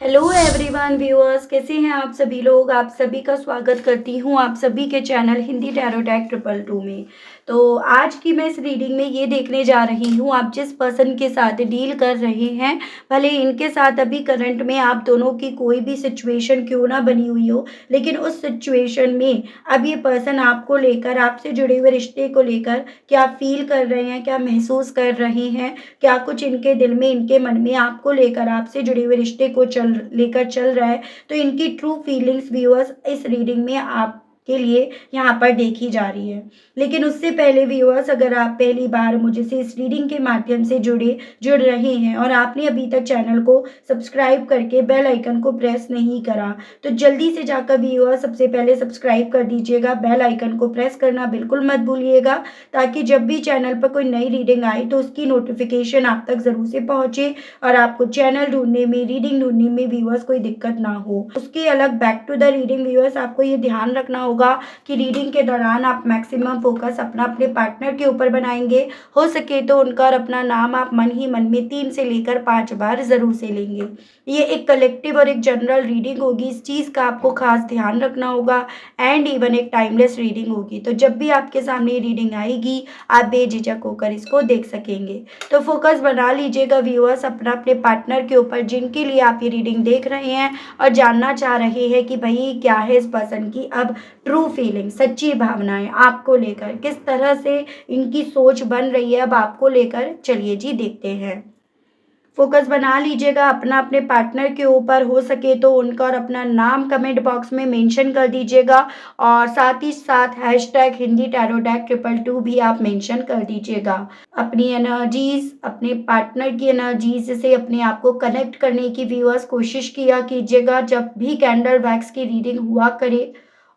Hello everyone viewers, कैसे हैं आप सभी लोग। आप सभी का स्वागत करती हूँ आप सभी के चैनल हिंदी टैरो डेक 222 में। तो आज की मैं इस रीडिंग में ये देखने जा रही हूँ, आप जिस पर्सन के साथ डील कर रहे हैं, भले इनके साथ अभी करंट में आप दोनों की कोई भी सिचुएशन क्यों ना बनी हुई हो, लेकिन उस सिचुएशन में अब ये पर्सन आपको लेकर, आपसे जुड़े हुए रिश्ते को लेकर क्या फील कर रहे हैं, क्या महसूस कर रहे हैं, क्या कुछ इनके दिल में, इनके मन में आपको लेकर, आपसे जुड़े हुए रिश्ते को लेकर चल रहा है। तो इनकी ट्रू फीलिंग्स व्यूअर्स इस रीडिंग में आप के लिए यहाँ पर देखी जा रही है। लेकिन उससे पहले व्यूअर्स, अगर आप पहली बार मुझे से इस रीडिंग के माध्यम से जुड़ रहे हैं और आपने अभी तक चैनल को सब्सक्राइब करके बेल आइकन को प्रेस नहीं करा, तो जल्दी से जाकर व्यूअर्स सबसे पहले सब्सक्राइब कर दीजिएगा, बेल आइकन को प्रेस करना बिल्कुल मत भूलिएगा, ताकि जब भी चैनल पर कोई नई रीडिंग आए तो उसकी नोटिफिकेशन आप तक ज़रूर से पहुंचे और आपको चैनल ढूंढने में, रीडिंग ढूंढने में व्यूअर्स कोई दिक्कत ना हो। उसके अलग back to the reading viewers, आपको ये ध्यान रखना होगा कि रीडिंग के दौरान आप मैक्सिमम फोकस अपने पार्टनर के ऊपर बनाएंगे। हो सके तो उनका और अपना नाम आप मन ही मन में 3 से लेकर 5 बार ज़रूर से लेंगे। ये एक कलेक्टिव और एक जनरल रीडिंग होगी, इस चीज़ का आपको खास ध्यान रखना होगा। एंड इवन एक टाइमलेस रीडिंग होगी, तो जब भी आपके सामने ये रीडिंग आएगी आप बेझिझक होकर इसको देख सकेंगे। तो फोकस बना लीजिएगा व्यूअर्स अपने पार्टनर के ऊपर, जिनके लिए आप ये रीडिंग देख रहे हैं और जानना चाह रहे हैं कि भाई क्या है इस पर्सन की अब ट्रू फीलिंग, सच्ची भावनाएं आपको लेकर, किस तरह से इनकी सोच बन रही है अब आपको लेकर। चलिए जी देखते हैं। फोकस बना लीजिएगा अपने पार्टनर के ऊपर, हो सके तो उनका और अपना नाम कमेंट बॉक्स में मेंशन कर दीजिएगा और साथ ही साथ हैशटैग हिंदी टैरो डेक 222 भी आप मेंशन कर दीजिएगा। अपनी एनर्जीज, अपने पार्टनर की एनर्जीज से अपने आप को कनेक्ट करने की व्यूअर्स कोशिश किया कीजिएगा जब भी कैंडल वैक्स की रीडिंग हुआ करे,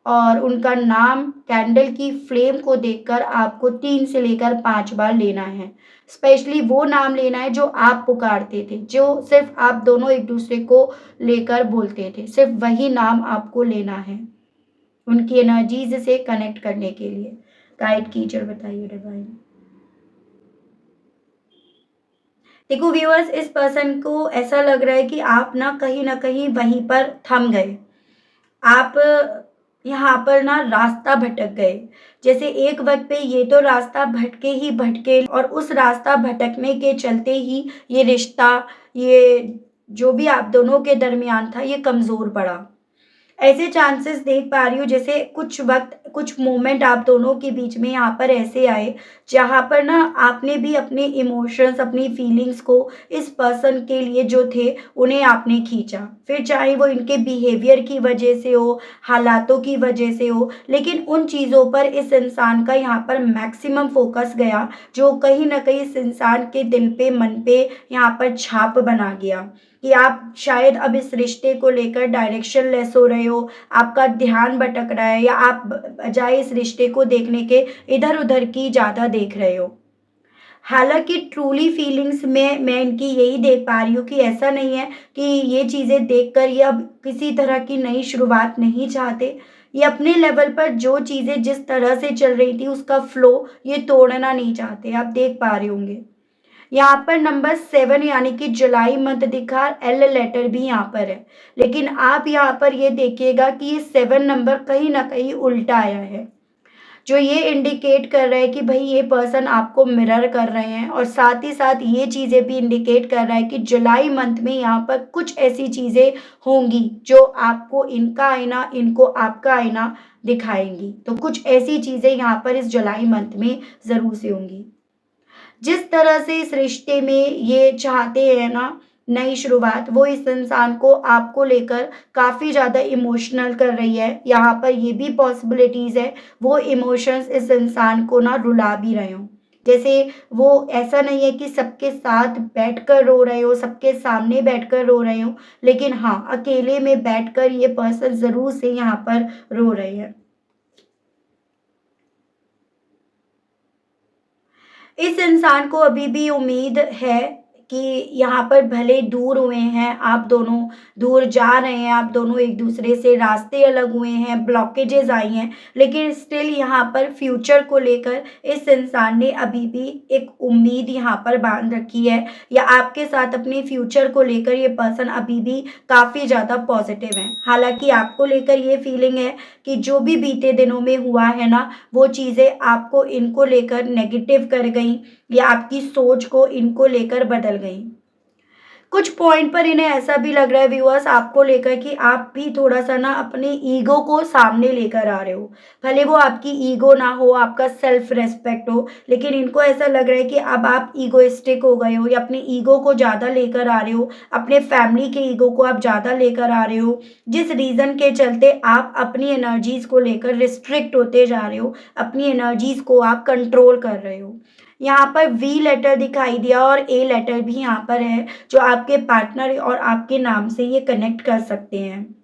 और उनका नाम कैंडल की फ्लेम को देखकर आपको 3 से लेकर 5 बार लेना है। स्पेशली वो नाम लेना है जो आप पुकारते थे, जो सिर्फ आप दोनों एक दूसरे को लेकर बोलते थे, सिर्फ वही नाम आपको लेना है उनकी एनर्जीज से कनेक्ट करने के लिए। गाइड कीजिए, बताइए डिवाइन। देखो व्यूअर्स, इस पर्सन को ऐसा लग रहा है कि आप ना कहीं वहीं पर थम गए। आप यहाँ पर ना रास्ता भटक गए। जैसे एक वक्त पे ये तो रास्ता भटके ही भटके, और उस रास्ता भटकने के चलते ही ये रिश्ता, ये जो भी आप दोनों के दरमियान था, ये कमज़ोर पड़ा। ऐसे चांसेस देख पा रही हूँ, जैसे कुछ वक्त, कुछ मोमेंट आप दोनों के बीच में यहाँ पर ऐसे आए जहाँ पर ना आपने भी अपने इमोशंस, अपनी फीलिंग्स को इस पर्सन के लिए जो थे उन्हें आपने खींचा, फिर चाहे वो इनके बिहेवियर की वजह से हो, हालातों की वजह से हो, लेकिन उन चीज़ों पर इस इंसान का यहाँ पर मैक्सिमम फोकस गया, जो कहीं ना कहीं इस इंसान के दिल पे, मन पे यहाँ पर छाप बना गया कि आप शायद अब इस रिश्ते को लेकर डायरेक्शन लेस हो रहे हो, आपका ध्यान भटक रहा है, या आप बजाय इस रिश्ते को देखने के इधर उधर की ज़्यादा देख रहे हो। हालांकि ट्रूली फीलिंग्स में मैं इनकी यही देख पा रही हूँ कि ऐसा नहीं है कि ये चीज़ें देखकर ये अब किसी तरह की नई शुरुआत नहीं चाहते। ये अपने लेवल पर जो चीज़ें जिस तरह से चल रही थी उसका फ्लो ये तोड़ना नहीं चाहते, आप देख पा रहे होंगे। यहाँ पर नंबर 7 यानी कि जुलाई मंथ दिखा, एल लेटर भी यहाँ पर है, लेकिन आप यहाँ पर ये देखिएगा कि ये 7 नंबर कहीं ना कहीं उल्टा आया है, जो ये इंडिकेट कर रहा है कि भाई ये पर्सन आपको मिरर कर रहे हैं, और साथ ही साथ ये चीज़ें भी इंडिकेट कर रहा है कि जुलाई मंथ में यहाँ पर कुछ ऐसी चीज़ें होंगी जो आपको इनका आईना, इनको आपका आईना दिखाएंगी। तो कुछ ऐसी चीज़ें यहाँ पर इस जुलाई मंथ में ज़रूर से होंगी। जिस तरह से इस रिश्ते में ये चाहते हैं ना नई शुरुआत, वो इस इंसान को आपको लेकर काफ़ी ज़्यादा इमोशनल कर रही है। यहाँ पर ये भी पॉसिबिलिटीज़ है वो इमोशंस इस इंसान को ना रुला भी रहे हों। जैसे वो ऐसा नहीं है कि सबके साथ बैठकर रो रहे हो, सबके सामने बैठकर रो रहे हो, लेकिन हाँ, अकेले में बैठकर ये पर्सन ज़रूर से यहाँ पर रो रहे हैं। इस इंसान को अभी भी उम्मीद है कि यहाँ पर भले दूर हुए हैं आप दोनों, दूर जा रहे हैं आप दोनों एक दूसरे से, रास्ते अलग हुए हैं, ब्लॉकेजेस आई हैं, लेकिन स्टिल यहाँ पर फ्यूचर को लेकर इस इंसान ने अभी भी एक उम्मीद यहाँ पर बांध रखी है, या आपके साथ अपने फ्यूचर को लेकर ये पर्सन अभी भी काफ़ी ज़्यादा पॉजिटिव है। हालांकि आपको लेकर ये फीलिंग है कि जो भी बीते दिनों में हुआ है ना, वो चीज़ें आपको इनको लेकर नेगेटिव कर गई, या आपकी सोच को इनको लेकर बदल गई। कुछ पॉइंट पर इन्हें ऐसा भी लग रहा है व्यूअर्स आपको लेकर कि आप भी थोड़ा-सा ना अपने ईगो को सामने लेकर आ रहे हो। भले वो आपकी ईगो ना हो, आपका सेल्फ रिस्पेक्ट हो, लेकिन इनको ऐसा लग रहा है कि अब आप ईगोइस्टिक हो गए हो, या अपने ईगो को ज़्यादा लेकर आ रहे हो, अपने फैमिली के ईगो को आप ज़्यादा लेकर आ रहे हो, जिस रीज़न के चलते आप अपनी एनर्जीज़ को लेकर रिस्ट्रिक्ट होते जा रहे हो, अपनी एनर्जीज़ को आप कंट्रोल कर रहे हो। यहाँ पर वी लेटर दिखाई दिया और ए लेटर भी यहाँ पर है, जो आपके पार्टनर और आपके नाम से ये कनेक्ट कर सकते हैं।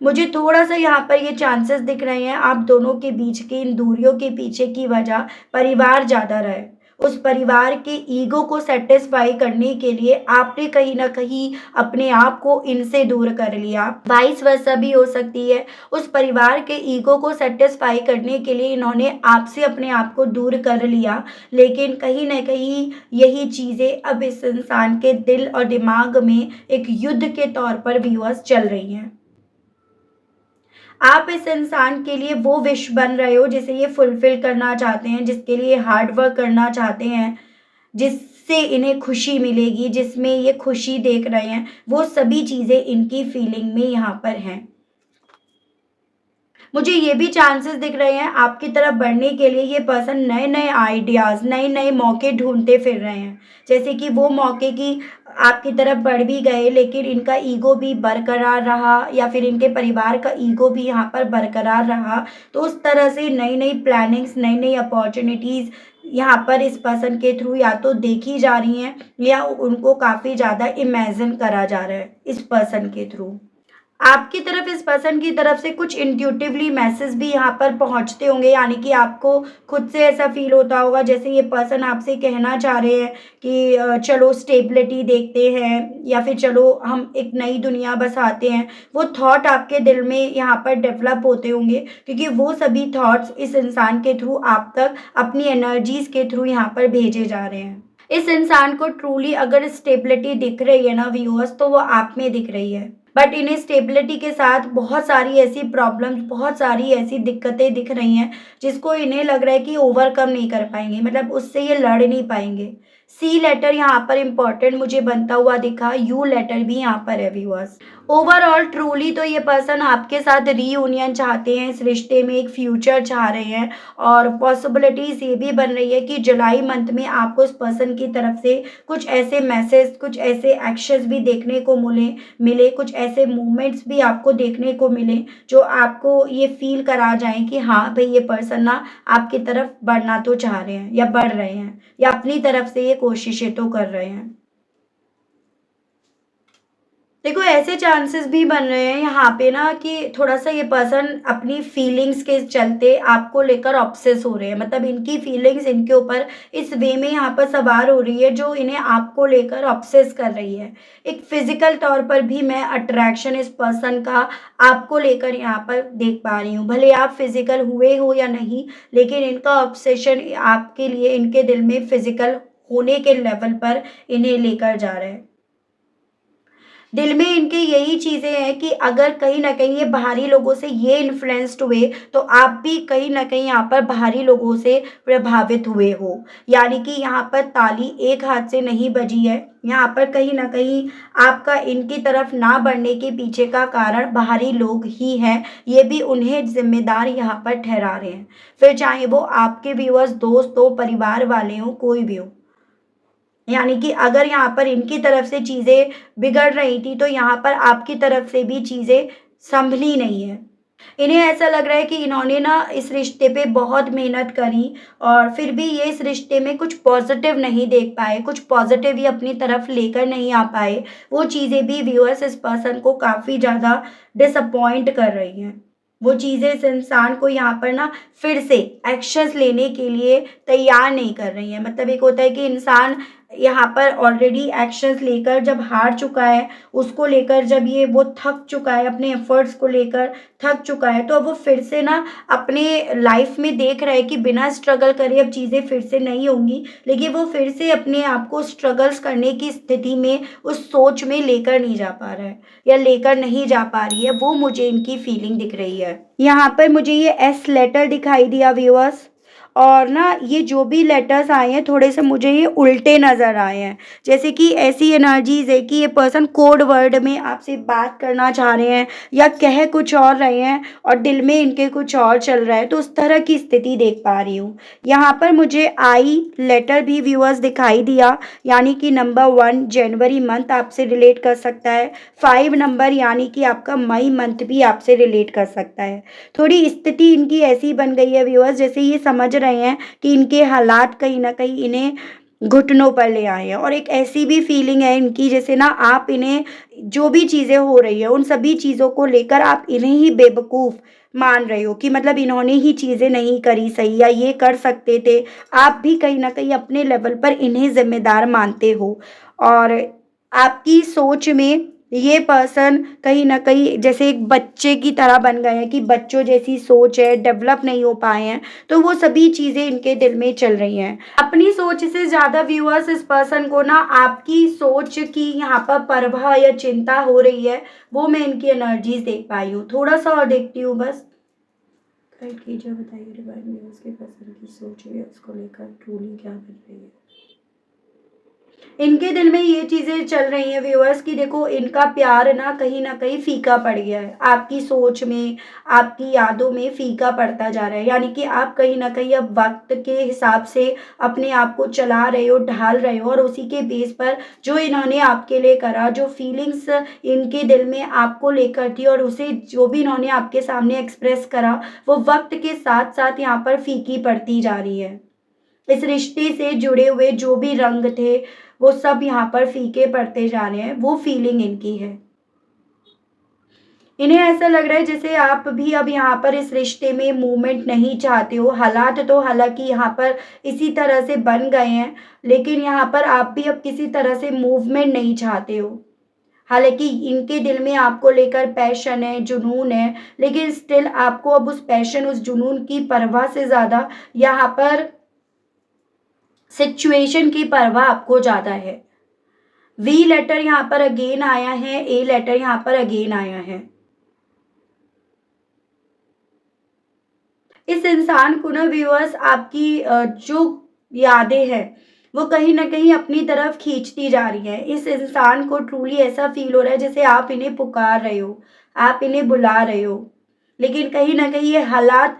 मुझे थोड़ा-सा यहाँ पर ये चांसेस दिख रहे हैं आप दोनों के बीच की इन दूरियों के पीछे की वजह परिवार ज़्यादा रहा है। उस परिवार के ईगो को सैटिस्फाई करने के लिए आपने कहीं न कहीं अपने आप को इनसे दूर कर लिया। वाइस वर्सा भी हो सकती है। उस परिवार के ईगो को सैटिस्फाई करने के लिए इन्होंने आपसे अपने आप को दूर कर लिया। लेकिन कहीं न कहीं यही चीज़ें अब इस इंसान के दिल और दिमाग में एक युद्ध के तौर पर व्यूअर्स चल रही हैं। आप इस इंसान के लिए वो विश बन रहे हो जिसे ये फुलफ़िल करना चाहते हैं, जिसके लिए हार्ड वर्क करना चाहते हैं, जिससे इन्हें खुशी मिलेगी, जिसमें ये खुशी देख रहे हैं, वो सभी चीज़ें इनकी फीलिंग में यहाँ पर हैं। मुझे ये भी चांसेस दिख रहे हैं आपकी तरफ बढ़ने के लिए ये पर्सन नए-नए आइडियाज़, नए-नए मौके ढूँढते फिर रहे हैं। जैसे कि वो मौके की आपकी तरफ बढ़ भी गए, लेकिन इनका ईगो भी बरकरार रहा, या फिर इनके परिवार का ईगो भी यहाँ पर बरकरार रहा। तो उस तरह से नई-नई प्लानिंग्स, नई-नई अपॉर्च्युनिटीज़ यहाँ पर इस पर्सन के थ्रू या तो देखी जा रही हैं, या उनको काफ़ी ज़्यादा इमेजिन करा जा रहा है इस पर्सन के थ्रू। आपकी तरफ इस पर्सन की तरफ से कुछ इंट्यूटिवली मैसेज भी यहाँ पर पहुँचते होंगे, यानी कि आपको खुद से ऐसा फ़ील होता होगा जैसे ये पर्सन आपसे कहना चाह रहे हैं कि चलो स्टेबिलिटी देखते हैं, या फिर चलो हम एक नई दुनिया बसाते हैं। वो थॉट आपके दिल में यहाँ पर डेवलप होते होंगे, क्योंकि वो सभी थॉट्स इस इंसान के थ्रू आप तक अपनी एनर्जीज़ के थ्रू यहाँ पर भेजे जा रहे हैं। इस इंसान को ट्रूली अगर स्टेबिलिटी दिख रही है ना व्यूअर्स, तो वो आप में दिख रही है। बट इन्हें स्टेबिलिटी के साथ बहुत सारी ऐसी प्रॉब्लम्स, बहुत सारी ऐसी दिक्कतें दिख रही हैं, जिसको इन्हें लग रहा है कि ओवरकम नहीं कर पाएँगे, मतलब उससे ये लड़ नहीं पाएँगे। सी लेटर यहाँ पर इम्पोर्टेंट मुझे बनता हुआ दिखा, यू लेटर भी यहाँ पर है व्यूअर्स। ओवरऑल ट्रूली तो ये पर्सन आपके साथ रीयूनियन चाहते हैं, इस रिश्ते में एक फ्यूचर चाह रहे हैं, और पॉसिबिलिटीज़ ये भी बन रही है कि जुलाई मंथ में आपको इस पर्सन की तरफ से कुछ ऐसे मैसेज, कुछ ऐसे एक्शंस भी देखने को मिले, कुछ ऐसे मूवमेंट्स भी आपको देखने को मिले, जो आपको ये फ़ील करा जाएँ कि हाँ, भई ये पर्सन ना आपकी तरफ बढ़ना तो चाह रहे हैं, या बढ़ रहे हैं, या अपनी तरफ से ये कोशिशें तो कर रहे हैं। देखो ऐसे चांसेस भी बन रहे हैं यहाँ पे ना कि थोड़ा-सा ये पर्सन अपनी फीलिंग्स के चलते आपको लेकर ऑब्सेस हो रहे हैं। मतलब इनकी फीलिंग्स इनके ऊपर इस वे में यहाँ पर सवार हो रही है, जो इन्हें आपको लेकर ऑब्सेस कर रही है। एक फ़िज़िकल तौर पर भी मैं अट्रैक्शन इस पर्सन का आपको लेकर यहाँ पर देख पा रही हूँ। भले आप फ़िज़िकल हुए हो या नहीं, लेकिन इनका ऑब्सेशन आपके लिए इनके दिल में फ़िज़िकल होने के लेवल पर इन्हें लेकर जा रहा है। दिल में इनके यही चीज़ें हैं कि अगर कहीं न कहीं ये बाहरी लोगों से ये इन्फ्लुएंस्ड हुए, तो आप भी कहीं न कहीं यहाँ पर बाहरी लोगों से प्रभावित हुए हो। यानी कि यहाँ पर ताली एक हाथ से नहीं बजी है। यहाँ पर कहीं न कहीं आपका इनकी तरफ ना बढ़ने के पीछे का कारण बाहरी लोग ही हैं। ये भी उन्हें ज़िम्मेदार यहाँ पर ठहरा रहे हैं। फिर चाहे वो आपके व्यूअर्स, दोस्त हो, परिवार वाले हों, कोई भी हो। यानी कि अगर यहाँ पर इनकी तरफ से चीज़ें बिगड़ रही थी, तो यहाँ पर आपकी तरफ से भी चीज़ें सँभली नहीं हैं। इन्हें ऐसा लग रहा है कि इन्होंने ना इस रिश्ते पे बहुत मेहनत करी, और फिर भी ये इस रिश्ते में कुछ पॉज़िटिव नहीं देख पाए, कुछ पॉज़िटिव ये अपनी तरफ लेकर नहीं आ पाए। वो चीज़ें भी व्यूअर्स इस पर्सन को काफ़ी ज़्यादा डिसअपॉइंट कर रही हैं। वो चीज़ें इस इंसान को यहाँ पर ना फिर से एक्शंस लेने के लिए तैयार नहीं कर रही हैं। मतलब एक होता है कि इंसान यहाँ पर ऑलरेडी एक्शंस लेकर जब हार चुका है, उसको लेकर जब ये वो थक चुका है, अपने एफर्ट्स को लेकर थक चुका है, तो अब वो फिर से ना अपने लाइफ में देख रहा है कि बिना स्ट्रगल करे अब चीज़ें फिर से नहीं होंगी, लेकिन वो फिर से अपने आप को स्ट्रगल्स करने की स्थिति में, उस सोच में लेकर नहीं जा पा रहा है या लेकर नहीं जा पा रही है, वो मुझे इनकी फीलिंग दिख रही है। यहाँ पर मुझे ये एस लेटर दिखाई दिया व्यूअर्स, और ना ये जो भी लेटर्स आए हैं थोड़े से मुझे ये उल्टे नज़र आए हैं। जैसे कि ऐसी एनर्जीज़ है कि ये पर्सन कोड वर्ड में आपसे बात करना चाह रहे हैं या कह कुछ और रहे हैं और दिल में इनके कुछ और चल रहा है, तो उस तरह की स्थिति देख पा रही हूँ। यहाँ पर मुझे आई लेटर भी व्यूअर्स दिखाई दिया, यानी कि नंबर 1 जनवरी मंथ आपसे रिलेट कर सकता है। 5 नंबर यानी कि आपका मई मंथ भी आपसे रिलेट कर सकता है। थोड़ी स्थिति इनकी ऐसी बन गई है व्यूअर्स, जैसे ये समझ रहे हैं कि इनके हालात कहीं न कहीं इन्हें घुटनों पर ले आए हैं, और एक ऐसी भी फीलिंग है इनकी जैसे ना आप इन्हें जो भी चीज़ें हो रही है उन सभी चीज़ों को लेकर आप इन्हें ही बेवकूफ़ मान रहे हो कि मतलब इन्होंने ही चीज़ें नहीं करी सही या ये कर सकते थे। आप भी कहीं न कहीं अपने लेवल पर इन्हें ज़िम्मेदार मानते हो, और आपकी सोच में ये पर्सन कहीं न कहीं जैसे एक बच्चे की तरह बन गए हैं कि बच्चों जैसी सोच है, डेवलप नहीं हो पाए हैं, तो वो सभी चीज़ें इनके दिल में चल रही हैं। अपनी सोच से ज़्यादा व्यूअर्स इस पर्सन को ना आपकी सोच की यहाँ पर परवाह या चिंता हो रही है, वो मैं इनकी एनर्जीज़ देख पाई हूँ। थोड़ा-सा और देखती हूँ बस। गाइड कीजिए, बताइए डिवाइन व्यूअर्स के पर्सन की सोच है उसको लेकर ट्रूली क्या बन रही है? इनके दिल में ये चीज़ें चल रही हैं व्यूअर्स कि देखो इनका प्यार ना कहीं न कहीं फीका पड़ गया है। आपकी सोच में, आपकी यादों में फीका पड़ता जा रहा है। यानी कि आप कहीं न कहीं अब वक़्त के हिसाब से अपने आप को चला रहे हो, ढाल रहे हो, और उसी के बेस पर जो इन्होंने आपके लिए करा, जो फीलिंग्स इनके दिल में आपको लेकर थी और उसे जो भी इन्होंने आपके सामने एक्सप्रेस करा, वो वक़्त के साथ-साथ यहाँ पर फीकी पड़ती जा रही है। इस रिश्ते से जुड़े हुए जो भी रंग थे, वो सब यहाँ पर फीके पड़ते जा रहे हैं, वो फीलिंग इनकी है। इन्हें ऐसा लग रहा है जैसे आप भी अब यहाँ पर इस रिश्ते में मूवमेंट नहीं चाहते हो। हालात तो हालाँकि यहाँ पर इसी तरह से बन गए हैं, लेकिन यहाँ पर आप भी अब किसी तरह से मूवमेंट नहीं चाहते हो। हालाँकि इनके दिल में आपको लेकर पैशन है, जुनून है, लेकिन स्टिल आपको अब उस पैशन, उस जुनून की परवाह से ज़्यादा यहाँ पर सिचुएशन की परवाह आपको ज़्यादा है। वी लेटर यहाँ पर अगेन आया है, ए लेटर यहाँ पर अगेन आया है। इस इंसान को ना व्यूअर्स आपकी जो यादें हैं, वो कहीं न कहीं अपनी तरफ खींचती जा रही हैं। इस इंसान को ट्रूली ऐसा फ़ील हो रहा है जैसे आप इन्हें पुकार रहे हो, आप इन्हें बुला रहे हो। लेकिन कहीं न कहीं ये हालात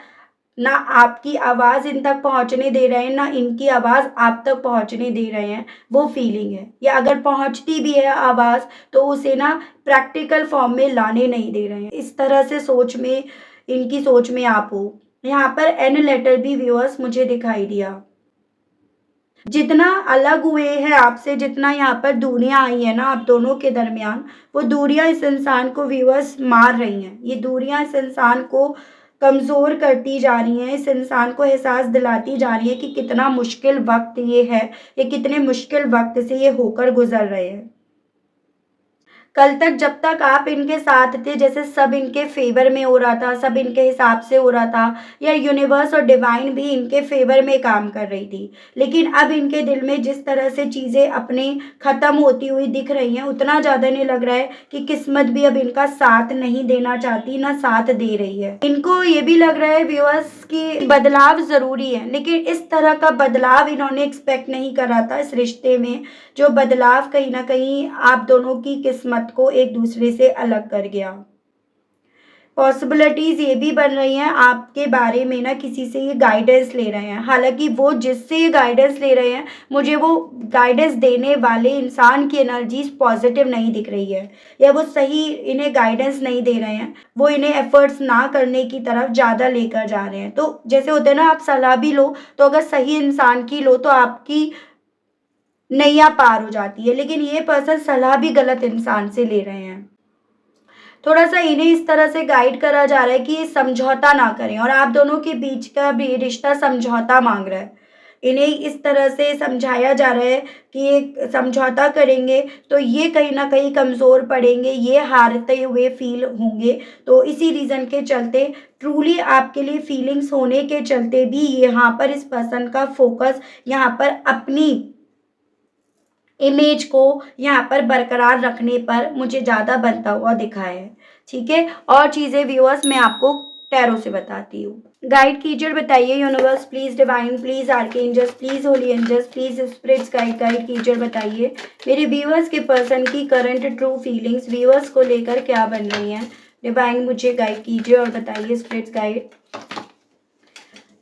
ना आपकी आवाज़ इन तक पहुँचने दे रहे हैं, ना इनकी आवाज़ आप तक पहुँचने दे रहे हैं, वो फीलिंग है। या अगर पहुँचती भी है आवाज़, तो उसे ना प्रैक्टिकल फॉर्म में लाने नहीं दे रहे हैं। इस तरह से सोच में, इनकी सोच में आप हो। यहाँ पर एन लेटर भी व्यूअर्स मुझे दिखाई दिया। जितना अलग हुए हैं आपसे, जितना यहाँ पर दूरियाँ आई हैं ना आप दोनों के दरमियान, वो दूरियाँ इस इंसान को व्यूअर्स मार रही हैं। ये दूरियाँ इस इंसान को कमज़ोर करती जा रही हैं, इस इंसान को एहसास दिलाती जा रही है कि कितना मुश्किल वक़्त ये है, ये कितने मुश्किल वक़्त से ये होकर गुज़र रहे हैं। कल तक जब तक आप इनके साथ थे, जैसे सब इनके फ़ेवर में हो रहा था, सब इनके हिसाब से हो रहा था, या यूनिवर्स और डिवाइन भी इनके फ़ेवर में काम कर रही थी। लेकिन अब इनके दिल में जिस तरह से चीज़ें अपनी ख़त्म होती हुई दिख रही हैं, उतना ज़्यादा इन्हें लग रहा है कि किस्मत भी अब इनका साथ नहीं देना चाहती, ना साथ दे रही है। इनको ये भी लग रहा है व्यूअर्स कि बदलाव ज़रूरी है, लेकिन इस तरह का बदलाव इन्होंने एक्सपेक्ट नहीं करा था इस रिश्ते में, जो बदलाव कहीं न कहीं आप दोनों की किस्मत को एक दूसरे से अलग कर गया। पॉसिबिलिटीज़ ये भी बन रही हैं आपके बारे में ना किसी से ये गाइडेंस ले रहे हैं। हालाँकि वो जिससे ये गाइडेंस ले रहे हैं, मुझे वो गाइडेंस देने वाले इंसान की एनर्जीज़ पॉज़िटिव नहीं दिख रही है, या वो सही इन्हें गाइडेंस नहीं दे रहे हैं। वो इन्हें एफ़र्ट्स ना करने की तरफ ज़्यादा लेकर जा रहे हैं। तो जैसे होता है ना, आप सलाह भी लो, तो अगर सही इंसान की लो तो आपकी नैया पार हो जाती है, लेकिन ये पर्सन सलाह भी गलत इंसान से ले रहे हैं। थोड़ा-सा इन्हें इस तरह से गाइड करा जा रहा है कि समझौता ना करें, और आप दोनों के बीच का भी रिश्ता समझौता माँग रहा है। इन्हें इस तरह से समझाया जा रहा है कि एक समझौता करेंगे तो ये कहीं न कहीं कमज़ोर पड़ेंगे, ये हारते हुए फ़ील होंगे। तो इसी रीज़न के चलते ट्रूली आपके लिए फीलिंग्स होने के चलते भी यहाँ पर इस पर्सन का फ़ोकस यहाँ पर अपनी इमेज को यहाँ पर बरकरार रखने पर मुझे ज़्यादा बनता हुआ दिखा है। ठीक है? और चीज़ें व्यूअर्स मैं आपको टैरो से बताती हूँ। गाइड कीजिए और बताइए universe please, divine please, archangels please, holy angels please, spirits guide कीजिए और बताइए मेरे व्यूअर्स के पर्सन की करंट ट्रू फीलिंग्स व्यूअर्स को लेकर क्या बन रही हैं। डिवाइन मुझे गाइड कीजिए और बताइए spirits guide.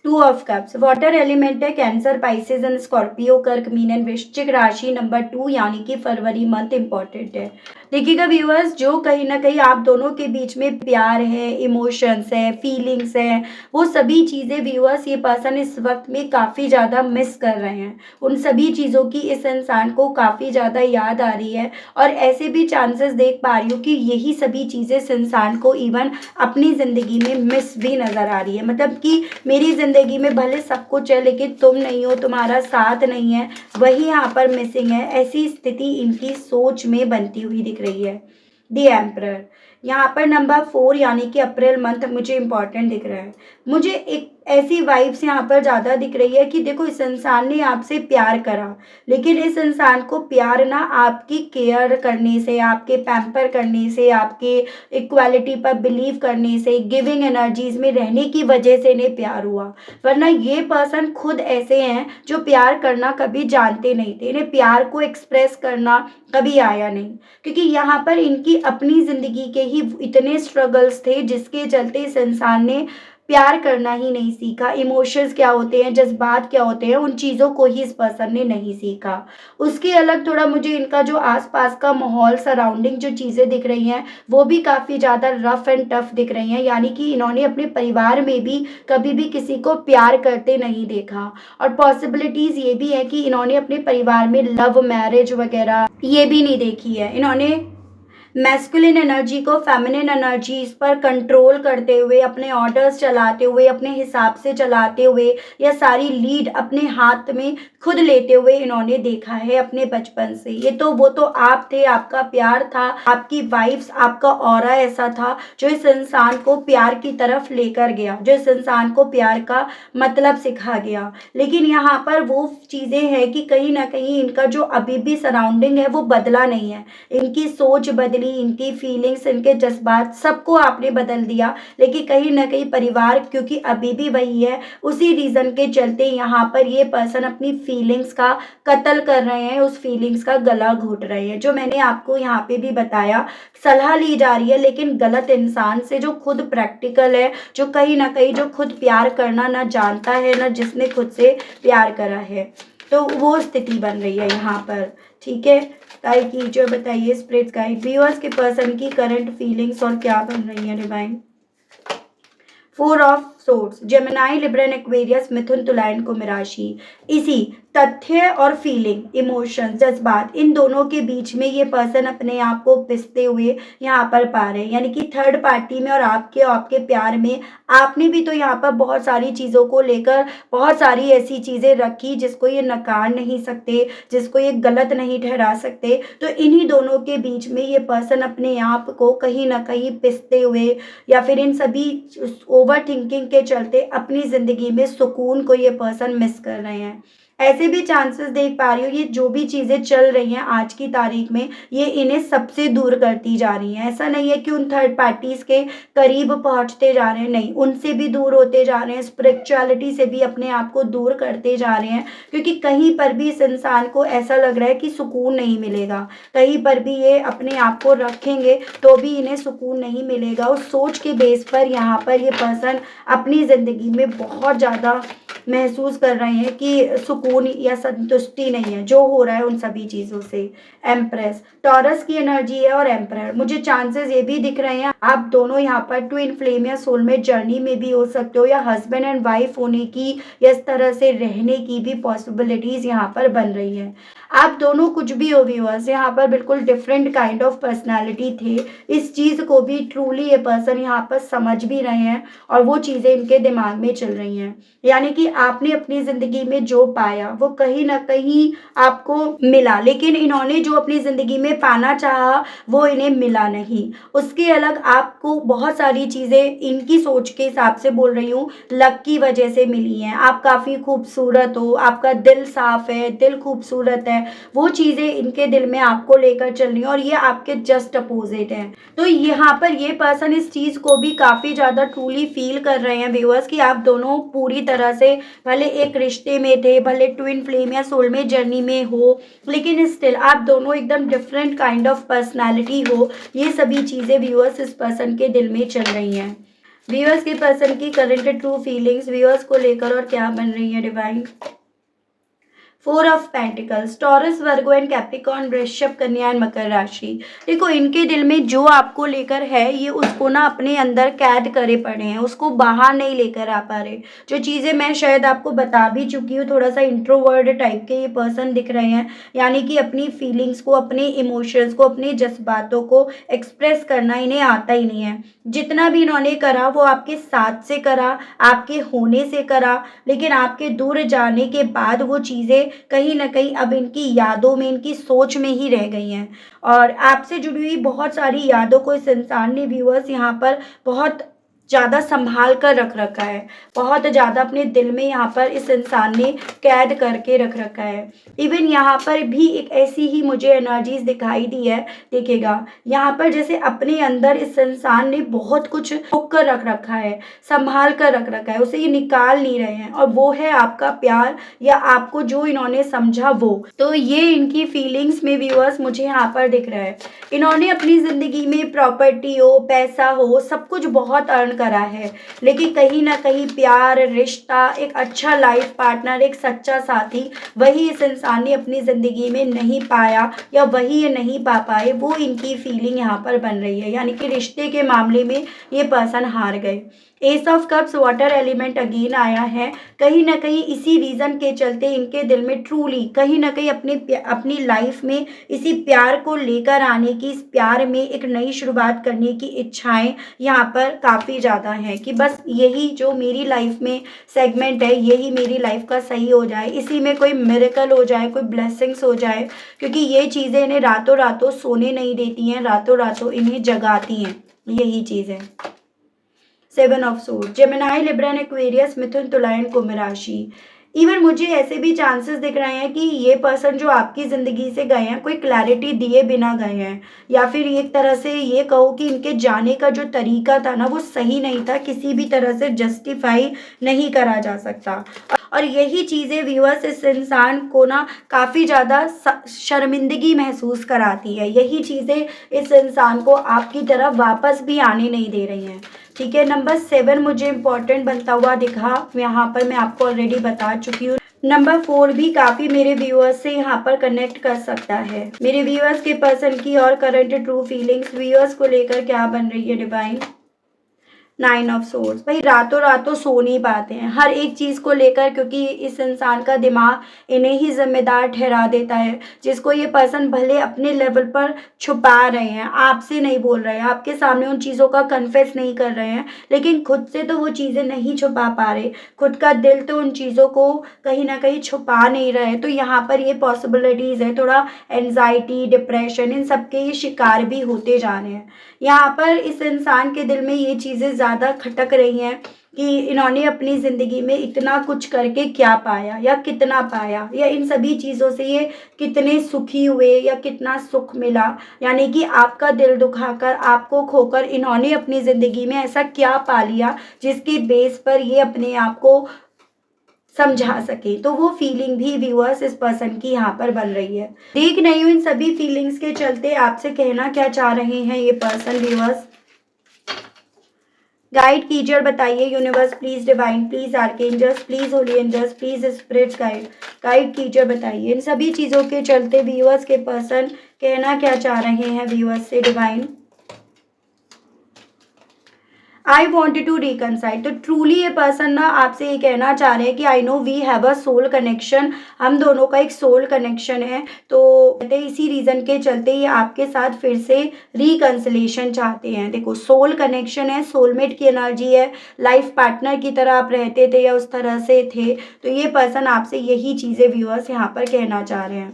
Two of cups water element है, कैंसर, पाइसेस एंड स्कॉर्पियो, कर्क, मीन एंड वृश्चिक राशि नंबर 2 यानी कि फरवरी मंथ इंपॉर्टेंट है। देखिएगा व्यूअर्स, जो कहीं ना कहीं आप दोनों के बीच में प्यार है, इमोशंस है, फीलिंग्स है, वो सभी चीज़ें व्यूअर्स ये पर्सन इस वक्त में काफ़ी ज़्यादा मिस कर रहे हैं। उन सभी चीज़ों की इस इंसान को काफ़ी ज़्यादा याद आ रही है और ऐसे भी चांसेस देख पा रही हूँ कि यही सभी चीज़ें इस इंसान को इवन अपनी ज़िंदगी में मिस भी नज़र आ रही है। मतलब कि मेरी ज़िंदगी में भले सब कुछ है लेकिन तुम नहीं हो, तुम्हारा साथ नहीं है, वही यहाँ पर मिसिंग है। ऐसी स्थिति इनकी सोच में बनती हुई दिख रही है। द एम्परर यहाँ पर नंबर 4 यानी कि अप्रैल मंथ मुझे इम्पॉर्टेंट दिख रहा है। मुझे एक ऐसी वाइब्स यहाँ पर ज़्यादा दिख रही है कि देखो इस इंसान ने आपसे प्यार करा, लेकिन इस इंसान को प्यार ना आपकी केयर करने से, आपके पैम्पर करने से, आपके इक्वालिटी पर बिलीव करने से, गिविंग एनर्जीज में रहने की वजह से इन्हें प्यार हुआ। वरना ये पर्सन खुद ऐसे हैं जो प्यार करना कभी जानते नहीं थे, इन्हें प्यार को एक्सप्रेस करना कभी आया नहीं, क्योंकि यहाँ पर इनकी अपनी ज़िंदगी के ही इतने स्ट्रगल्स थे जिसके चलते इस इंसान ने प्यार करना ही नहीं सीखा। इमोशंस क्या होते हैं, जज्बात क्या होते हैं, उन चीज़ों को ही इस पर्सन ने नहीं सीखा। उसके अलग थोड़ा मुझे इनका जो आसपास का माहौल, सराउंडिंग जो चीज़ें दिख रही हैं वो भी काफ़ी ज़्यादा रफ एंड टफ दिख रही हैं, यानी कि इन्होंने अपने परिवार में भी कभी भी किसी को प्यार करते नहीं देखा। और पॉसिबिलिटीज़ ये भी है कि इन्होंने अपने परिवार में लव मैरिज वगैरह ये भी नहीं देखी है। इन्होंने मैस्कुलिन एनर्जी को फेमिनिन एनर्जीज पर कंट्रोल करते हुए, अपने ऑर्डर्स चलाते हुए, अपने हिसाब से चलाते हुए, या सारी लीड अपने हाथ में खुद लेते हुए इन्होंने देखा है अपने बचपन से। ये तो वो तो आप थे, आपका प्यार था, आपकी वाइफ्स, आपका ऑरा ऐसा था जो इस इंसान को प्यार की तरफ लेकर गया, जो इस इंसान को प्यार का मतलब सिखा गया। लेकिन यहाँ पर वो चीज़ें हैं कि कहीं ना कहीं इनका जो अभी भी सराउंडिंग है वो बदला नहीं है। इनकी सोच बदली, इनकी फीलिंग्स, इनके जज्बात सबको आपने बदल दिया, लेकिन कहीं ना कहीं परिवार क्योंकि अभी भी वही है, उसी रीज़न के चलते यहाँ पर ये पर्सन अपनी फीलिंग्स का कत्ल कर रहे हैं, उस फीलिंग्स का गला घोट रहे हैं। जो मैंने आपको यहाँ पे भी बताया, सलाह ली जा रही है लेकिन गलत इंसान से, जो खुद प्रैक्टिकल है, जो कहीं ना कहीं जो खुद प्यार करना ना जानता है, ना जिसने खुद से प्यार करा है, तो वो स्थिति बन रही है यहाँ पर। ठीक है, गाइड कीजिए, बताइए स्पिरिट्स गाइड व्यूअर्स के पर्सन की करंट फीलिंग्स और क्या बन रही है divine. 4 of swords, Gemini, Libra, Aquarius, Mithun, Tula and कुंभ राशि। इसी तथ्य और फीलिंग, इमोशंस, जज्बात, इन दोनों के बीच में ये पर्सन अपने आप को पिसते हुए यहाँ पर पा रहे हैं। यानी कि थर्ड पार्टी में और आपके प्यार में आपने भी तो यहाँ पर बहुत सारी चीज़ों को लेकर बहुत सारी ऐसी चीज़ें रखी जिसको ये नकार नहीं सकते, जिसको ये गलत नहीं ठहरा सकते। तो इन्हीं दोनों के बीच में ये पर्सन अपने आप को कहीं ना कहीं पिसते हुए, या फिर इन सभी ओवर थिंकिंग के चलते अपनी ज़िंदगी में सुकून को ये पर्सन मिस कर रहे हैं। ऐसे भी चांसेस देख पा रही हूँ, ये जो भी चीज़ें चल रही हैं आज की तारीख में, ये इन्हें सबसे दूर करती जा रही हैं। ऐसा नहीं है कि उन थर्ड पार्टीज़ के करीब पहुँचते जा रहे हैं, नहीं, उनसे भी दूर होते जा रहे हैं, स्पिरिचुअलिटी से भी अपने आप को दूर करते जा रहे हैं, क्योंकि कहीं पर भी इस इंसान को ऐसा लग रहा है कि सुकून नहीं मिलेगा। कहीं पर भी ये अपने आप को रखेंगे तो भी इन्हें सुकून नहीं मिलेगा। उस सोच के बेस पर यहाँ पर ये पर्सन अपनी ज़िंदगी में बहुत ज़्यादा महसूस कर रहे हैं कि सुकून या संतुष्टि नहीं है जो हो रहा है उन सभी चीज़ों से। एम्प्रेस, टॉरस की एनर्जी है और एम्परर। मुझे चांसेस ये भी दिख रहे हैं आप दोनों यहाँ पर ट्विन फ्लेम या सोलमेट जर्नी में भी हो सकते हो, या हस्बैंड एंड वाइफ होने की, या इस तरह से रहने की भी पॉसिबिलिटीज़ यहाँ पर बन रही है। आप दोनों कुछ भी हो व्यूअर्स, यहाँ पर बिल्कुल डिफरेंट काइंड ऑफ पर्सनालिटी थे। इस चीज़ को भी ट्रूली ये पर्सन यहाँ पर समझ भी रहे हैं और वो चीज़ें इनके दिमाग में चल रही हैं। यानी कि आपने अपनी ज़िंदगी में जो पाया वो कहीं न कहीं आपको मिला, लेकिन इन्होंने जो अपनी ज़िंदगी में पाना चाहा वो इन्हें मिला नहीं। उसके अलग आपको बहुत सारी चीज़ें इनकी सोच के हिसाब से बोल रही हूँ, लक की वजह से मिली हैं। आप काफ़ी खूबसूरत हो, आपका दिल साफ़ है, दिल खूबसूरत है, वो चीज़ें इनके दिल में आपको लेकर चल रही हैं और ये आपके जस्ट अपोजिट हैं। तो यहाँ पर ये पर्सन इस चीज़ को भी काफ़ी ज़्यादा ट्रूली फील कर रहे हैं व्यूअर्स कि आप दोनों पूरी तरह से भले एक रिश्ते में थे, भले ट्विन फ्लेम या सोलमेट जर्नी में हो, लेकिन स्टिल आप दोनों एकदम डिफरेंट काइंड ऑफ पर्सनैलिटी हो। ये सभी चीज़ें व्यूअर्स इस पर्सन के दिल में चल रही हैं। व्यूअर्स के पर्सन की करंट ट्रू फीलिंग्स व्यूअर्स को लेकर और क्या बन रही है divine. 4 of pentacles, taurus, Virgo and Capricorn, वृषभ, कन्या एंड मकर राशि। देखो इनके दिल में जो आपको लेकर है ये उसको ना अपने अंदर कैद करे पड़े हैं, उसको बाहर नहीं लेकर आ पा रहे। जो चीज़ें मैं शायद आपको बता भी चुकी हूँ, थोड़ा सा इंट्रोवर्ड टाइप के ये पर्सन दिख रहे हैं। यानी कि अपनी फीलिंग्स को, अपने इमोशंस को, अपने जज्बातों को एक्सप्रेस करना इन्हें आता ही नहीं है। जितना भी इन्होंने करा वो आपके साथ से करा, आपके होने से करा, लेकिन आपके दूर जाने के बाद वो चीज़ें कहीं न कहीं अब इनकी यादों में, इनकी सोच में ही रह गई हैं। और आपसे जुड़ी हुई बहुत सारी यादों को इस इंसान ने व्यूअर्स यहाँ पर बहुत ज़्यादा सँभाल कर रख रखा है। बहुत ज़्यादा अपने दिल में यहाँ पर इस इंसान ने कैद करके रख रखा है। इवन यहाँ पर भी एक ऐसी ही मुझे एनर्जीज़ दिखाई दी है। देखिएगा, यहाँ पर जैसे अपने अंदर इस इंसान ने बहुत कुछ रोक कर रख रखा है, सँभाल कर रख रखा है, उसे ये निकाल नहीं रहे हैं और वो है आपका प्यार या आपको जो इन्होंने समझा वो। तो ये इनकी फीलिंग्स में व्यूअर्स मुझे यहाँ पर दिख रहा है। इन्होंने अपनी ज़िंदगी में प्रॉपर्टी हो, पैसा हो, सब कुछ बहुत अर्न करा है, लेकिन कहीं न कहीं प्यार, रिश्ता, एक अच्छा लाइफ पार्टनर, एक सच्चा साथी, वही इस इंसान ने अपनी ज़िंदगी में नहीं पाया या वही ये नहीं पा पाए, वो इनकी फीलिंग यहाँ पर बन रही है। यानी कि रिश्ते के मामले में ये पर्सन हार गए। S of cups, water element again आया है। कहीं न कहीं इसी रीज़न के चलते इनके दिल में ट्रूली कहीं न कहीं अपनी लाइफ में इसी प्यार को लेकर आने की, इस प्यार में एक नई शुरुआत करने की इच्छाएँ यहाँ पर काफ़ी ज़्यादा हैं कि बस यही जो मेरी लाइफ में सेगमेंट है, यही मेरी लाइफ का सही हो जाए, इसी में कोई मिरेकल हो जाए, कोई ब्लेसिंग्स हो जाए, क्योंकि ये चीज़ें इन्हें रातों-रातों सोने नहीं देती हैं, रातों-रातों इन्हें जगाती हैं, यही चीज़ है। 7 of swords, Gemini, Libra and Aquarius, Mithun, Tula and कुंभ राशि। इवन मुझे ऐसे भी चांसेस दिख रहे हैं कि ये पर्सन जो आपकी ज़िंदगी से गए हैं कोई क्लैरिटी दिए बिना गए हैं, या फिर एक तरह से ये कहो कि इनके जाने का जो तरीका था ना वो सही नहीं था, किसी भी तरह से जस्टिफाई नहीं करा जा सकता। और यही चीज़ें व्यूअर्स इस इंसान को ना काफ़ी ज़्यादा शर्मिंदगी महसूस कराती है। यही चीज़ें इस इंसान को आपकी तरफ वापस भी आने नहीं दे रही हैं। ठीक है, नंबर 7 मुझे इम्पॉर्टेंट बनता हुआ दिखा, यहाँ पर मैं आपको ऑलरेडी बता चुकी हूँ। नंबर 4 भी काफ़ी मेरे व्यूअर्स से यहाँ पर कनेक्ट कर सकता है। मेरे व्यूअर्स के पर्सन की और करंट ट्रू फीलिंग्स व्यूअर्स को लेकर क्या बन रही है डिवाइन। 9 ऑफ सोर्ड्स, भाई रातों-रातों सो नहीं पाते हैं हर एक चीज़ को लेकर, क्योंकि इस इंसान का दिमाग इन्हें ही ज़िम्मेदार ठहरा देता है, जिसको ये पर्सन भले अपने लेवल पर छुपा रहे हैं, आपसे नहीं बोल रहे हैं, आपके सामने उन चीज़ों का कन्फेस नहीं कर रहे हैं, लेकिन खुद से तो वो चीज़ें नहीं छुपा पा रहे, खुद का दिल तो उन चीज़ों को कहीं न कहीं छुपा नहीं रहे। तो यहाँ पर ये पॉसिबिलिटीज़ है, थोड़ा एंग्ज़ायटी, डिप्रेशन, इन सब के ये शिकार भी होते जा रहे हैं। यहाँ पर इस इंसान के दिल में ये चीज़ें ज़्यादा खटक रही हैं कि इन्होंने अपनी ज़िंदगी में इतना कुछ करके क्या पाया या कितना पाया, या इन सभी चीज़ों से ये कितने सुखी हुए या कितना सुख मिला। यानी कि आपका दिल दुखाकर, आपको खोकर इन्होंने अपनी ज़िंदगी में ऐसा क्या पा लिया जिसके बेस पर ये अपने आप को समझा सके। तो वो फीलिंग भी व्यूअर्स इस पर्सन की यहाँ पर बन रही है। देख नहीं हूँ इन सभी फीलिंग्स के चलते आपसे कहना क्या चाह रहे हैं ये पर्सन व्यूअर्स। गाइड कीजिए और बताइए universe please, divine please, archangels please, holy angels please, spirits guide कीजिए और बताइए इन सभी चीज़ों के चलते व्यूअर्स के पर्सन कहना क्या चाह रहे हैं व्यूअर्स से divine. I wanted to reconcile. तो ट्रूली ये पर्सन ना आपसे ये कहना चाह रहे हैं कि I know we have a soul connection, हम दोनों का एक सोल कनेक्शन है। तो कहते हैं इसी रीज़न के चलते ये आपके साथ फिर से रिकन्सिलेशन चाहते हैं। देखो सोल कनेक्शन है, सोलमेट की एनर्जी है, लाइफ पार्टनर की तरह आप रहते थे या उस तरह से थे। तो ये पर्सन आपसे यही चीज़ें व्यूअर्स यहाँ पर कहना चाह रहे हैं।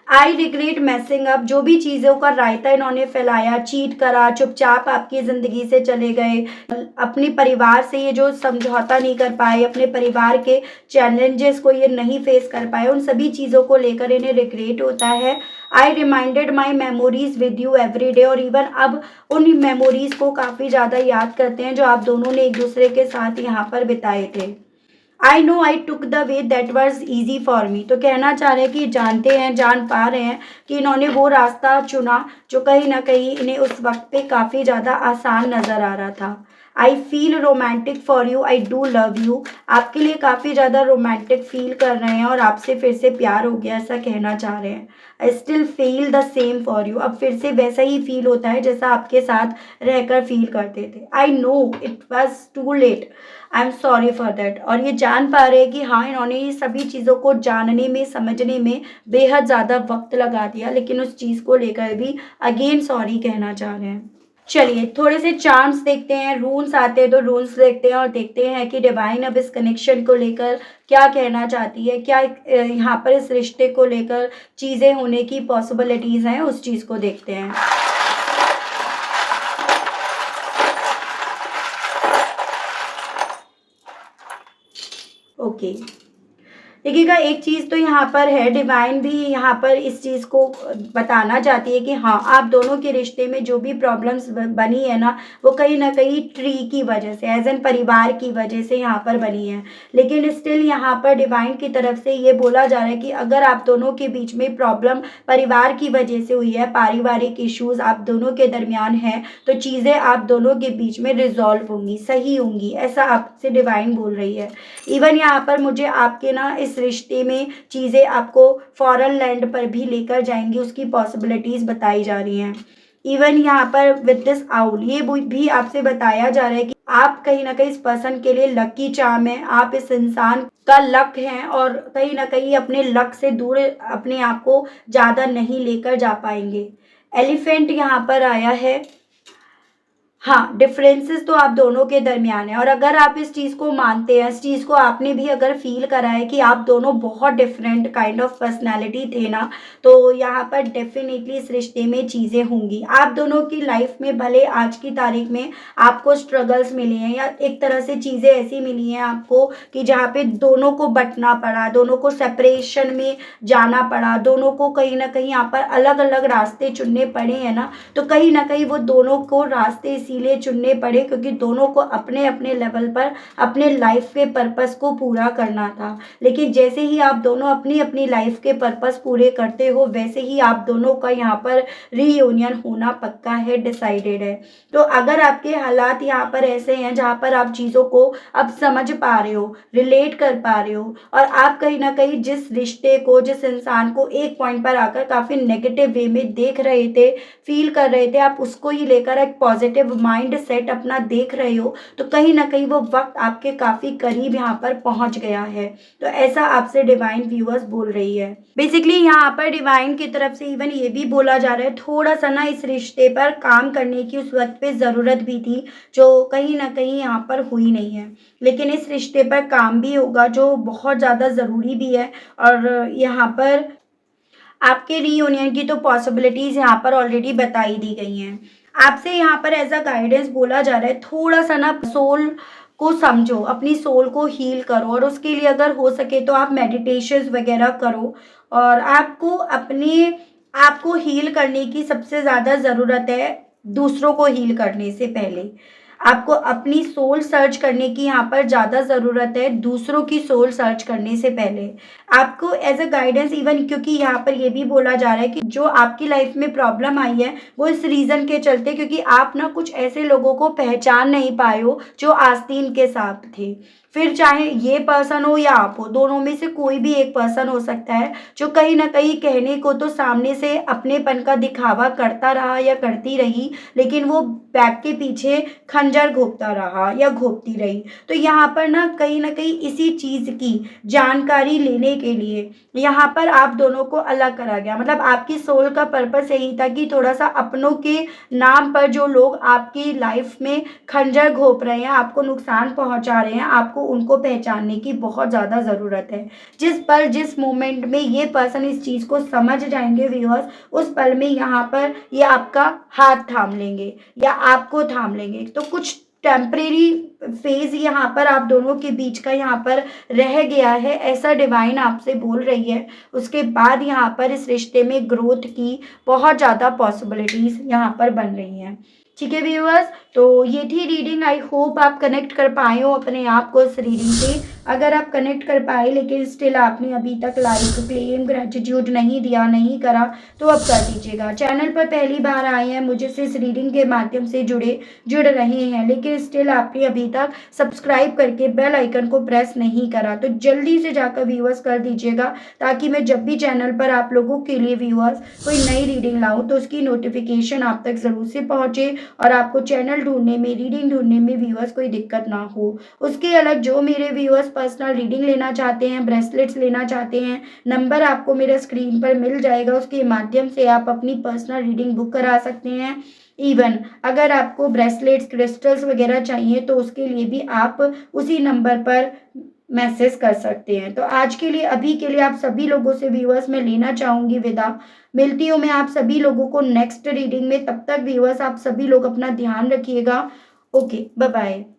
I regret मैसिंग up. जो भी चीज़ों का रायता इन्होंने फैलाया, चीट करा, चुपचाप आपकी ज़िंदगी से चले गए, अपने परिवार से ये जो समझौता नहीं कर पाए, अपने परिवार के चैलेंजेस को ये नहीं फेस कर पाए, उन सभी चीज़ों को लेकर इन्हें रिग्रेट होता है। I reminded my memories with you every day. और इवन अब उन मेमोरीज को काफ़ी ज़्यादा याद करते हैं जो आप दोनों ने एक दूसरे के साथ यहाँ पर बिताए थे। I no I took the way that was easy for me. तो कहना चाह रहे हैं कि जानते हैं, जान पा रहे हैं कि इन्होंने वो रास्ता चुना जो कहीं ना कहीं इन्हें उस वक्त पे काफ़ी ज़्यादा आसान नज़र आ रहा था। I feel romantic for you, I do love you. आपके लिए काफ़ी ज़्यादा रोमांटिक फील कर रहे हैं और आपसे फिर से प्यार हो गया, ऐसा कहना चाह रहे हैं। I still feel the same for you. अब फिर से वैसा ही फील होता है जैसा आपके साथ रहकर फील करते थे। I know it was too late, I am sorry for that. और ये जान पा रहे हैं कि हाँ इन्होंने ये सभी चीज़ों को जानने में, समझने में बेहद ज़्यादा वक्त लगा दिया, लेकिन उस चीज़ को लेकर भी अगेन सॉरी कहना चाह रहे हैं। चलिए थोड़े से चार्म्स देखते हैं, रून्स आते हैं तो रून्स देखते हैं और देखते हैं कि डिवाइन अब इस कनेक्शन को लेकर क्या कहना चाहती है, क्या यहाँ पर इस रिश्ते को लेकर चीज़ें होने की पॉसिबिलिटीज़ हैं, उस चीज़ को देखते हैं। ओके, देखिएगा एक चीज़ तो यहाँ पर है, डिवाइन भी यहाँ पर इस चीज़ को बताना चाहती है कि हाँ आप दोनों के रिश्ते में जो भी प्रॉब्लम्स बनी है ना, वो कहीं ना कहीं ट्री की वजह से, एज एन परिवार की वजह से यहाँ पर बनी है। लेकिन स्टिल यहाँ पर डिवाइन की तरफ से ये बोला जा रहा है कि अगर आप दोनों के बीच में प्रॉब्लम परिवार की वजह से हुई है, पारिवारिक इश्यूज आप दोनों के दरमियान हैं, तो चीज़ें आप दोनों के बीच में रिजॉल्व होंगी, सही होंगी, ऐसा आपसे डिवाइन बोल रही है। इवन यहाँ पर मुझे आपके ना इस रिश्ते में चीज़ें आपको फॉरेन लैंड पर भी लेकर जाएंगी, उसकी पॉसिबिलिटीज़ बताई जा रही हैं। इवन यहाँ पर विद दिस आउल ये भी आपसे बताया जा रहा है कि आप कहीं ना कहीं इस पर्सन के लिए लकी चार्म है, आप इस इंसान का लक हैं और कहीं ना कहीं अपने लक से दूर अपने आप को ज़्यादा नहीं लेकर जा पाएंगे। एलिफेंट यहाँ पर आया है। हाँ, डिफरेंसेस तो आप दोनों के दरमियान है और अगर आप इस चीज़ को मानते हैं, इस चीज़ को आपने भी अगर फील करा है कि आप दोनों बहुत डिफरेंट काइंड ऑफ पर्सनालिटी थे ना, तो यहाँ पर डेफिनेटली इस रिश्ते में चीज़ें होंगी। आप दोनों की लाइफ में भले आज की तारीख में आपको स्ट्रगल्स मिले हैं या एक तरह से चीज़ें ऐसी मिली हैं आपको कि जहाँ पे दोनों को बंटना पड़ा, दोनों को सेपरेशन में जाना पड़ा, दोनों को कहीं ना कहीं यहाँ पर अलग अलग रास्ते चुनने पड़े हैं ना, तो कहीं ना कहीं वो दोनों को रास्ते इसीलिए चुनने पड़े क्योंकि दोनों को अपने अपने लेवल पर अपने लाइफ के पर्पस को पूरा करना था। लेकिन जैसे ही आप दोनों अपनी अपनी लाइफ के पर्पस पूरे करते हो, वैसे ही आप दोनों का यहाँ पर रीयूनियन होना पक्का है, डिसाइडेड है। तो अगर आपके हालात यहाँ पर ऐसे हैं जहाँ पर आप चीज़ों को अब समझ पा रहे हो, रिलेट कर पा रहे हो और आप कहीं ना कहीं जिस रिश्ते को, जिस इंसान को एक पॉइंट पर आकर काफ़ी नेगेटिव वे में देख रहे थे, फील कर रहे थे, आप उसको ही लेकर एक पॉजिटिव माइंड सेट अपना देख रहे हो, तो कहीं ना कहीं वो वक्त आपके काफ़ी करीब यहाँ पर पहुँच गया है। तो ऐसा आपसे डिवाइन व्यूअर्स बोल रही है। बेसिकली यहाँ पर डिवाइन की तरफ से इवन ये भी बोला जा रहा है थोड़ा सा ना इस रिश्ते पर काम करने की उस वक्त पे ज़रूरत भी थी, जो कहीं ना कहीं यहाँ पर हुई नहीं है। लेकिन इस रिश्ते पर काम भी होगा जो बहुत ज़्यादा ज़रूरी भी है और यहाँ पर आपके रीयूनियन की तो पॉसिबिलिटीज़ यहाँ पर ऑलरेडी बताई दी गई हैं। आपसे यहाँ पर एज अ गाइडेंस बोला जा रहा है थोड़ा सा ना सोल को समझो, अपनी सोल को हील करो और उसके लिए अगर हो सके तो आप मेडिटेशंस वगैरह करो। और आपको अपने आप को हील करने की सबसे ज़्यादा ज़रूरत है दूसरों को हील करने से पहले। आपको अपनी सोल सर्च करने की यहाँ पर ज़्यादा ज़रूरत है दूसरों की सोल सर्च करने से पहले। आपको एज अ गाइडेंस इवन, क्योंकि यहाँ पर ये भी बोला जा रहा है कि जो आपकी लाइफ में प्रॉब्लम आई है वो इस रीज़न के चलते क्योंकि आप ना कुछ ऐसे लोगों को पहचान नहीं पाए हो जो आस्तीन के साथ थे। फिर चाहे ये पर्सन हो या आप हो, दोनों में से कोई भी एक पर्सन हो सकता है जो कहीं ना कहीं कहने को तो सामने से अपनेपन का दिखावा करता रहा या करती रही, लेकिन वो बैक के पीछे खंजर घोंपता रहा या घोंपती रही। तो यहाँ पर ना कहीं इसी चीज़ की जानकारी लेने के लिए यहाँ पर आप दोनों को अलग करा गया। मतलब आपकी सोल का पर्पस यही था कि थोड़ा सा अपनों के नाम पर जो लोग आपकी लाइफ में खंजर घोंप रहे हैं, आपको नुकसान पहुंचा रहे हैं, आपको उनको पहचानने की बहुत ज़्यादा ज़रूरत है। जिस पल जिस मोमेंट में ये पर्सन इस चीज़ को समझ जाएंगे व्यूअर्स, उस पल में यहाँ पर ये आपका हाथ थाम लेंगे या आपको थाम लेंगे। तो कुछ टेम्परेरी फेज यहाँ पर आप दोनों के बीच का यहाँ पर रह गया है, ऐसा डिवाइन आपसे बोल रही है। उसके बाद यहाँ पर इस रिश्ते में ग्रोथ की बहुत ज़्यादा पॉसिबिलिटीज़ यहाँ पर बन रही हैं। ठीक है व्यूअर्स, तो ये थी रीडिंग। आई होप आप कनेक्ट कर पाए हो अपने आप को इस रीडिंग से। अगर आप कनेक्ट कर पाए लेकिन स्टिल आपने अभी तक लाइक, क्लेम, ग्रेटिट्यूड नहीं दिया, नहीं करा, तो अब कर दीजिएगा। चैनल पर पहली बार आए हैं, मुझे से इस रीडिंग के माध्यम से जुड़ रहे हैं, लेकिन स्टिल आपने अभी तक सब्सक्राइब करके बेल आइकन को प्रेस नहीं करा, तो जल्दी से जाकर व्यूअर्स कर दीजिएगा, ताकि मैं जब भी चैनल पर आप लोगों के लिए व्यूअर्स कोई नई रीडिंग लाऊं तो उसकी नोटिफिकेशन आप तक ज़रूर से पहुंचे और आपको चैनल ढूंढने में, रीडिंग ढूंढने में व्यूअर्स कोई दिक्कत ना हो। उसके अलग जो मेरे व्यूअर्स पर्सनल रीडिंग लेना चाहते हैं, ब्रेसलेट्स लेना चाहते हैं, नंबर आपको मेरे स्क्रीन पर मिल जाएगा, उसके माध्यम से आप अपनी पर्सनल रीडिंग बुक करा सकते हैं। इवन अगर आपको ब्रेसलेट्स, क्रिस्टल्स वगैरह चाहिए तो उसके लिए भी आप उसी नंबर पर मैसेज कर सकते हैं। तो आज के लिए, अभी के लिए आप सभी लोगों से व्यूअर्स मैं लेना चाहूँगी विदा। मिलती हूँ मैं आप सभी लोगों को नेक्स्ट रीडिंग में। तब तक व्यूअर्स आप सभी लोग अपना ध्यान रखिएगा। Okay, bye bye.